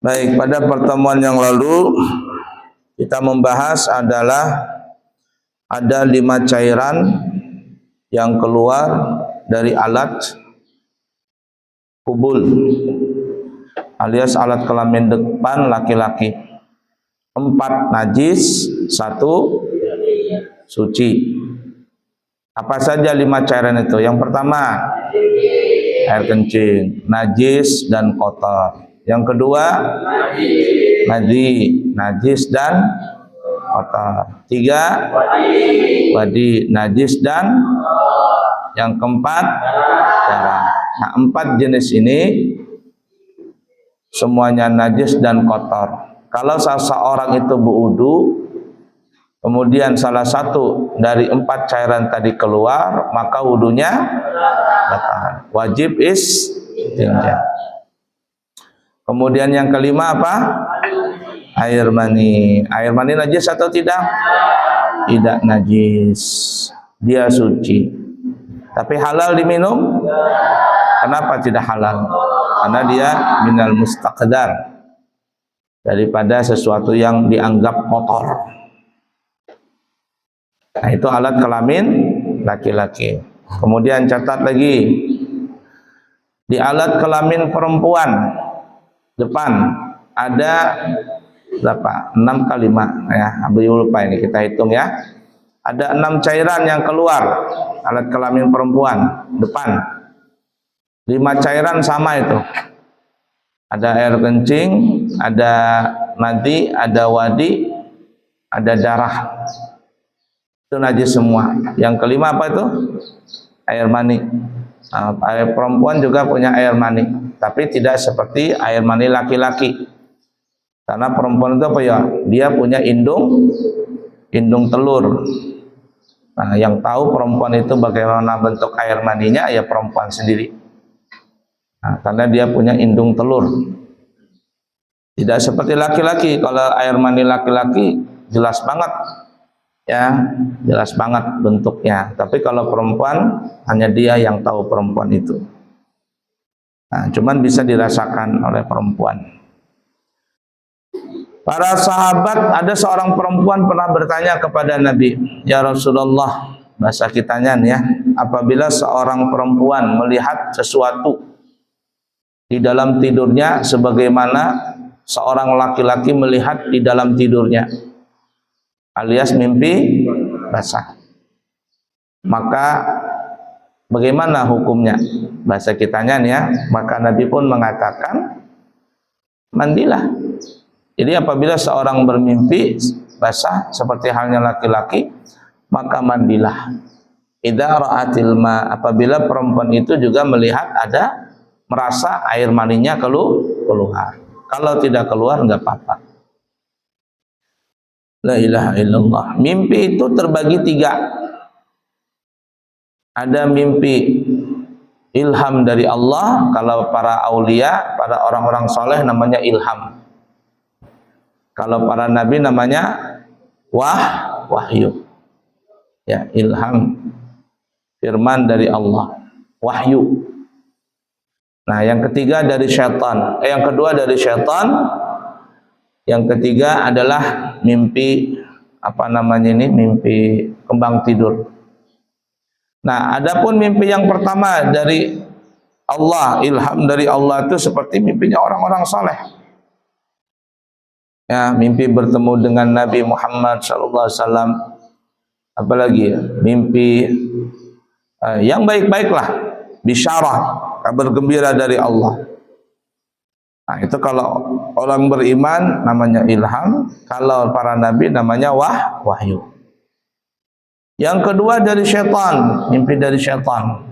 Baik, pada pertemuan yang lalu kita membahas adalah ada 5 cairan yang keluar dari alat kubul alias alat kelamin depan laki-laki. 4 najis, 1 suci. Apa saja 5 cairan itu? Yang pertama, air kencing, najis dan kotor. Yang kedua, najis dan kotor. 3, wadi, najis dan yang keempat, darah. Nah, 4 jenis ini semuanya najis dan kotor. Kalau seseorang itu berwudu, kemudian salah satu dari 4 cairan tadi keluar, maka wudunya batal. Wajib istinja. Kemudian yang kelima apa? Air mani. Air mani najis atau tidak? Tidak najis. Dia suci. Tapi halal diminum? Kenapa tidak halal? Karena dia minal mustaqdar, daripada sesuatu yang dianggap kotor. Nah, itu alat kelamin laki-laki. Kemudian catat lagi, di alat kelamin perempuan depan ada berapa? 6 kali 5 ya. Beliau lupa ini, kita hitung ya. Ada 6 cairan yang keluar alat kelamin perempuan depan. 5 cairan sama itu. Ada air kencing, ada madi, ada wadi, ada darah. Itu najis semua. Yang kelima apa itu? Air mani. Nah, air perempuan juga punya air mani, tapi tidak seperti air mani laki-laki. Karena perempuan itu apa ya? Dia punya indung telur. Nah, yang tahu perempuan itu bagaimana bentuk air maninya ya perempuan sendiri. Nah, karena dia punya indung telur. Tidak seperti laki-laki. Kalau air mani laki-laki jelas banget, ya, jelas banget bentuknya. Tapi kalau perempuan hanya dia yang tahu perempuan itu. Nah, cuman bisa dirasakan oleh perempuan. Para sahabat, ada seorang perempuan pernah bertanya kepada Nabi, ya Rasulullah, bahasa kitanya nih ya, apabila seorang perempuan melihat sesuatu di dalam tidurnya sebagaimana seorang laki-laki melihat di dalam tidurnya, alias mimpi basah, maka bagaimana hukumnya? Bahasa kitanya nih ya, maka Nabi pun mengatakan, mandilah. Jadi apabila seorang bermimpi basah seperti halnya laki-laki, maka mandilah. Idza ra'atil ma, apabila perempuan itu juga melihat ada, merasa air maninya keluar. Kalau tidak keluar enggak apa-apa. La ilaha illallah. Mimpi itu terbagi 3. Ada mimpi ilham dari Allah. Kalau para aulia, para orang-orang soleh namanya ilham. Kalau para nabi namanya wahyu. Ya, ilham, firman dari Allah, wahyu. Nah, yang ketiga dari syaitan. Yang kedua dari syaitan. Yang ketiga adalah mimpi mimpi kembang tidur. Nah, adapun mimpi yang pertama dari Allah, ilham dari Allah itu seperti mimpinya orang-orang saleh. Ya, mimpi bertemu dengan Nabi Muhammad SAW, apalagi ya, mimpi yang baik-baiklah, bisyarah, kabar gembira dari Allah. Nah, itu kalau orang beriman namanya ilham, kalau para nabi namanya wahyu. Yang kedua dari syaitan, mimpi dari syaitan.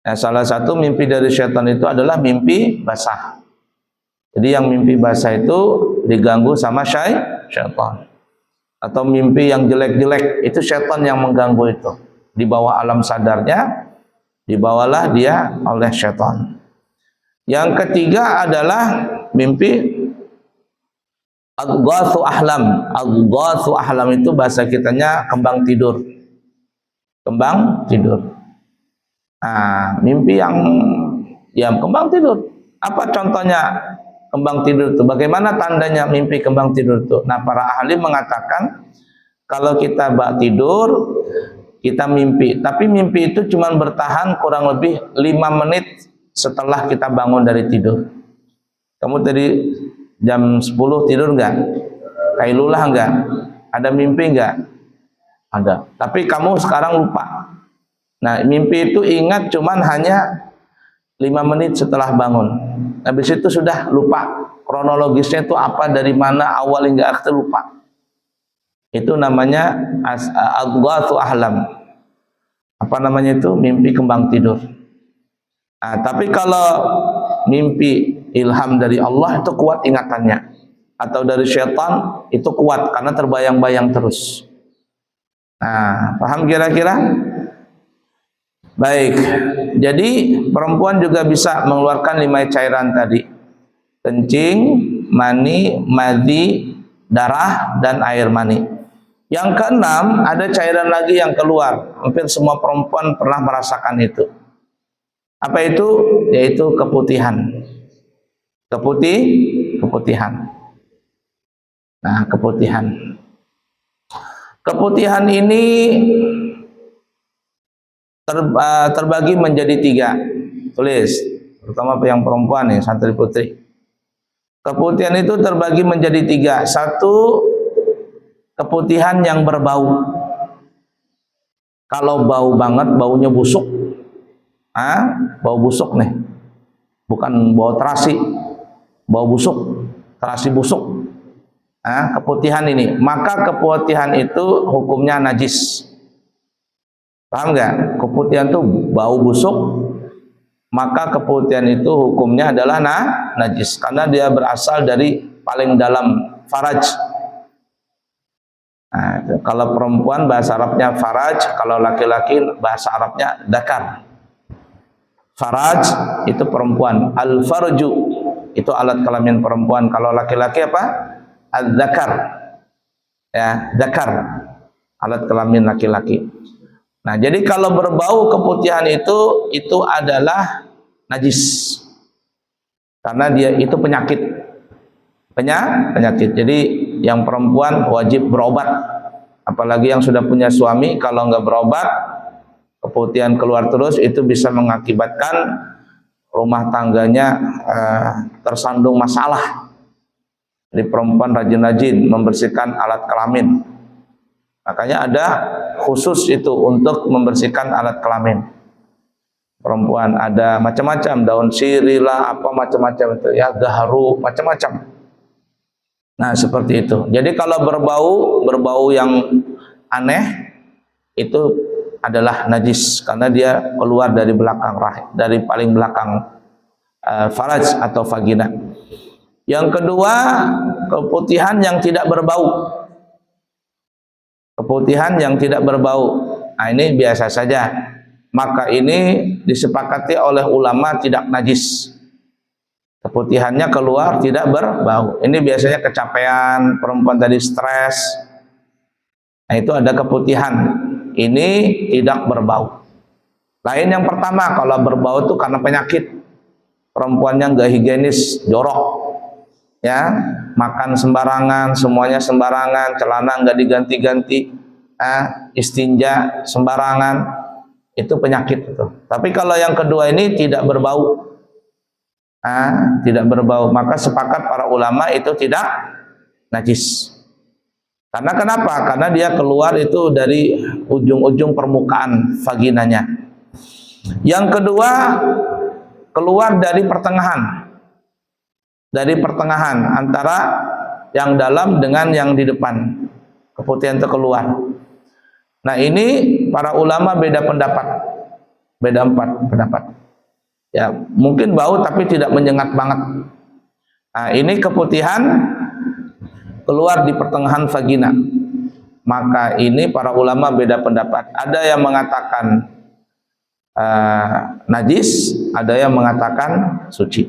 Nah, salah satu mimpi dari syaitan itu adalah mimpi basah. Jadi yang mimpi basah itu diganggu sama syaitan. Atau mimpi yang jelek-jelek, itu syaitan yang mengganggu itu. Di bawah alam sadarnya, dibawalah dia oleh syaitan. Yang ketiga adalah mimpi adghatsu ahlam. Adghatsu ahlam itu bahasa kitanya kembang tidur. Kembang tidur. Nah, mimpi yang kembang tidur. Apa contohnya kembang tidur itu. Bagaimana tandanya mimpi kembang tidur itu? Nah, para ahli mengatakan kalau kita tidur, kita mimpi, tapi mimpi itu cuma bertahan kurang lebih 5 menit setelah kita bangun dari tidur. Kamu tadi jam 10 tidur nggak? Kailulah nggak? Ada mimpi nggak? Ada. Tapi kamu sekarang lupa. Nah, mimpi itu ingat cuman hanya 5 menit setelah bangun. Habis itu sudah lupa. Kronologisnya itu apa, dari mana, awal hingga akhir lupa. Itu namanya adghatsu ahlam. Apa namanya itu? Mimpi kembang tidur. Nah, tapi kalau mimpi ilham dari Allah itu kuat ingatannya, atau dari syaitan itu kuat karena terbayang-bayang terus. Nah, paham kira-kira? Baik, jadi perempuan juga bisa mengeluarkan 5 cairan tadi: kencing, mani, madhi, darah, dan air mani. Yang keenam, ada cairan lagi yang keluar. Hampir semua perempuan pernah merasakan itu. Apa itu? Yaitu keputihan. Keputihan. Nah, keputihan. Keputihan ini terbagi menjadi 3. Tulis, terutama yang perempuan nih, santri putri. Keputihan itu terbagi menjadi 3. 1, keputihan yang berbau. Kalau bau banget, baunya busuk. Bau busuk nih. Bukan bau terasi. Bau busuk, terasi busuk. Keputihan ini. Maka keputihan itu hukumnya najis. Paham nggak? Keputihan itu bau busuk, maka keputihan itu hukumnya adalah najis, karena dia berasal dari paling dalam faraj. Nah, kalau perempuan bahasa Arabnya faraj, kalau laki-laki bahasa Arabnya dakar. Faraj itu perempuan, al-farju itu alat kelamin perempuan. Kalau laki-laki apa? Al-dakar. Ya, dakar, alat kelamin laki-laki. Nah, jadi kalau berbau keputihan itu adalah najis. Karena dia itu penyakit. Penyakit. Jadi yang perempuan wajib berobat. Apalagi yang sudah punya suami, kalau nggak berobat, keputihan keluar terus, itu bisa mengakibatkan rumah tangganya tersandung masalah. Jadi perempuan rajin-rajin membersihkan alat kelamin. Makanya ada khusus itu untuk membersihkan alat kelamin perempuan. Ada macam-macam, daun sirih lah, apa macam-macam itu ya, gaharu, macam-macam. Nah, seperti itu. Jadi kalau berbau yang aneh itu adalah najis, karena dia keluar dari belakang rahim, dari paling belakang faraj atau vagina. Yang kedua, keputihan yang tidak berbau. Keputihan yang tidak berbau. Nah, ini biasa saja. Maka ini disepakati oleh ulama tidak najis. Keputihannya keluar tidak berbau. Ini biasanya kecapean, perempuan tadi stres. Nah, itu ada keputihan. Ini tidak berbau. Lain yang pertama, kalau berbau itu karena penyakit. Perempuannya nggak higienis, jorok. Ya, makan sembarangan, semuanya sembarangan, celana nggak diganti-ganti, istinja sembarangan, itu penyakit itu. Tapi kalau yang kedua ini tidak berbau, tidak berbau, maka sepakat para ulama itu tidak najis. Karena kenapa? Karena dia keluar itu dari ujung-ujung permukaan vaginanya. Yang kedua, keluar dari pertengahan. Dari pertengahan antara yang dalam dengan yang di depan, keputihan itu keluar. Nah, ini para ulama beda pendapat, beda 4 pendapat. Ya, mungkin bau tapi tidak menyengat banget. Nah, ini keputihan keluar di pertengahan vagina. Maka ini para ulama beda pendapat. Ada yang mengatakan najis, ada yang mengatakan suci.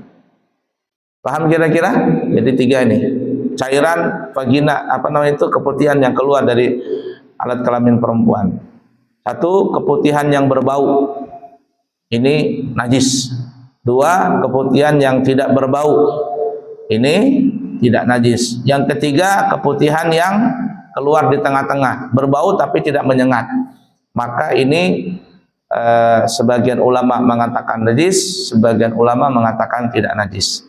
Paham kira-kira? Jadi 3 ini. Cairan vagina, apa namanya itu, keputihan yang keluar dari alat kelamin perempuan. 1, keputihan yang berbau. Ini najis. 2, keputihan yang tidak berbau. ini tidak najis. Yang ketiga, keputihan yang keluar di tengah-tengah, berbau tapi tidak menyengat, maka ini sebagian ulama mengatakan najis, sebagian ulama mengatakan tidak najis.